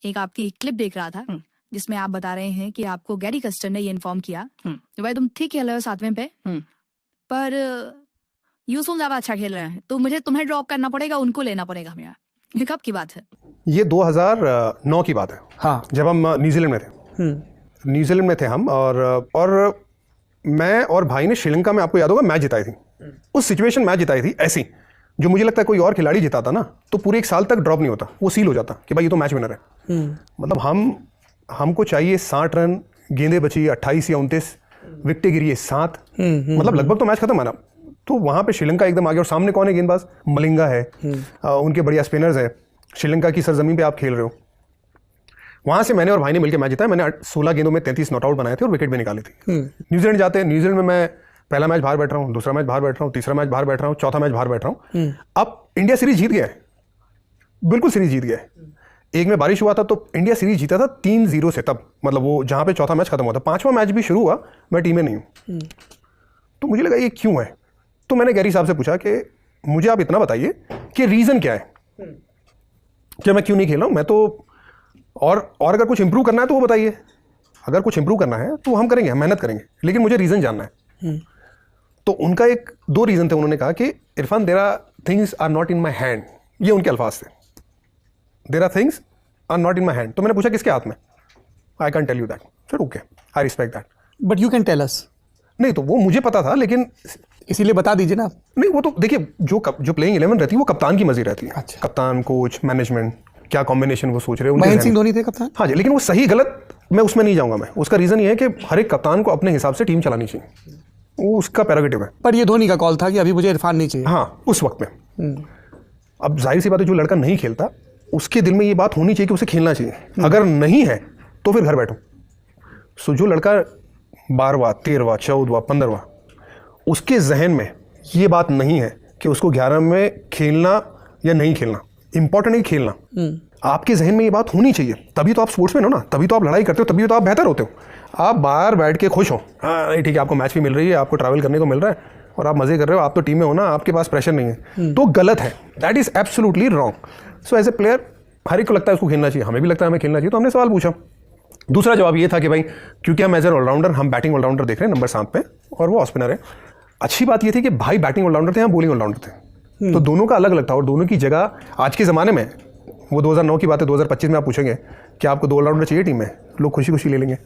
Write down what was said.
एक आपकी क्लिप देख रहा था जिसमें आप बता रहे हैं कि आपको गैरी कस्टर ने ये इन्फॉर्म किया भाई तुम ठीक खेल रहे हो 7वें पे, पर यूसुफ ज्यादा अच्छा खेल रहे हैं तो मुझे तुम्हें ड्रॉप करना पड़ेगा, उनको लेना पड़ेगा मेरा। ये कब की बात है? ये 2009 की बात है। हाँ, जब हम न्यूजीलैंड में थे। न्यूजीलैंड में थे हम और मैं और भाई ने श्रीलंका में, आपको याद होगा, मैच जिताई थी। उस सिचुएशन मैच जिताई थी ऐसी, जो मुझे लगता है कोई और खिलाड़ी जिताता ना तो पूरे 1 साल तक ड्रॉप नहीं होता, वो सील हो जाता कि भाई ये तो मैच विनर है। मतलब हमको चाहिए 60 रन, गेंदें बची 28 या 29, विकेटें गिरी 7, मतलब लगभग तो मैच खत्म है ना। तो वहाँ पे श्रीलंका एकदम आगे, और सामने कौन है गेंदबाज? मलिंगा है, उनके बढ़िया स्पिनर्स है। श्रीलंका की सरजमीन पे आप खेल रहे हो। वहाँ से मैंने और भाई ने मिलकर मैच जिताया। मैंने 16 गेंदों में 33 नॉट आउट बनाए थे और विकेट भी निकाली थी। न्यूजीलैंड जाते हैं, न्यूजीलैंड में मैं पहला मैच बाहर बैठ रहा हूँ, दूसरा मैच बाहर बैठ रहा हूँ, तीसरा मैच बाहर बैठ रहा हूँ, चौथा मैच बाहर बैठ रहा हूँ। अब इंडिया सीरीज जीत गया है, बिल्कुल सीरीज जीत गया है। एक में बारिश हुआ था तो इंडिया सीरीज जीता था 3-0 से, तब मतलब वो जहाँ पे चौथा मैच खत्म हुआ था। 5वां मैच भी शुरू हुआ, मैं टीम में नहीं हूँ। तो मुझे लगा ये क्यों है। तो मैंने गैरी साहब से पूछा कि मुझे आप इतना बताइए कि रीज़न क्या है कि मैं क्यों नहीं खेल रहा हूँ। मैं तो और अगर कुछ इंप्रूव करना है तो वो बताइए। अगर कुछ इंप्रूव करना है तो हम करेंगे, हम मेहनत करेंगे, लेकिन मुझे रीज़न जानना है। तो उनका 2 रीज़न थे। उन्होंने कहा कि Irfan, there are things are not in my hand, ये उनके अल्फाज थे। There are things are not in my hand. तो मैंने पूछा किसके हाथ में? I can tell you that. फिर okay, I respect that, but you can tell us. नहीं तो वो मुझे पता था, लेकिन इसीलिए बता दीजिए ना। नहीं, वो तो देखिए, जो प्लेइंग 11 रहती है वो कप्तान की मर्जी रहती है। अच्छा। कप्तान, कोच, मैनेजमेंट, क्या कॉम्बिनेशन वो सोच रहे हैं। महेंद्र सिंह धोनी थे कप्तान। हाँ जी, लेकिन वो सही गलत मैं उसमें नहीं जाऊंगा। मैं उसका रीज़न ये है कि हर एक कप्तान को अपने हिसाब से टीम चलानी चाहिए, वो उसका प्रेरोगेटिव है। पर ये धोनी का कॉल था कि अभी मुझे इरफान नहीं चाहिए। हाँ, उस वक्त में। अब जाहिर सी बात है, जो लड़का नहीं खेलता उसके दिल में ये बात होनी चाहिए कि उसे खेलना चाहिए। अगर नहीं है तो फिर घर बैठो। सो जो लड़का 12वां, 13वां, 14वां, 15वां, उसके जहन में ये बात नहीं है कि उसको 11 में खेलना या नहीं खेलना, इंपॉर्टेंट नहीं खेलना, आपके जहन में ये बात होनी चाहिए। तभी तो आप स्पोर्ट्समैन हो ना, तभी तो आप लड़ाई करते हो, तभी तो आप बेहतर होते हो। आप बाहर बैठ के खुश हो, हाँ नहीं ठीक है, आपको मैच भी मिल रही है, आपको ट्रैवल करने को मिल रहा है और आप मजे कर रहे हो, आप तो टीम में हो ना, आपके पास प्रेशर नहीं है, तो गलत है। That is absolutely wrong. So as a player हर एक को लगता है उसको खेलना चाहिए, हमें भी लगता है हमें खेलना चाहिए। तो हमने सवाल पूछा। दूसरा जवाब ये था कि भाई क्योंकि हम एज एन ऑलराउंडर, हम बैटिंग ऑलराउंडर देख रहे हैं नंबर 7 पे और वो स्पिनर है। अच्छी बात ये थी कि भाई बैटिंग ऑलराउंडर थे, हम बॉलिंग ऑलराउंडर थे, तो दोनों का अलग अलग था और दोनों की जगह आज के ज़माने में, वो 2009 की बात है, 2025 में आप पूछेंगे कि आपको 2 ऑलराउंडर चाहिए टीम में, लोग खुशी खुशी ले लेंगे।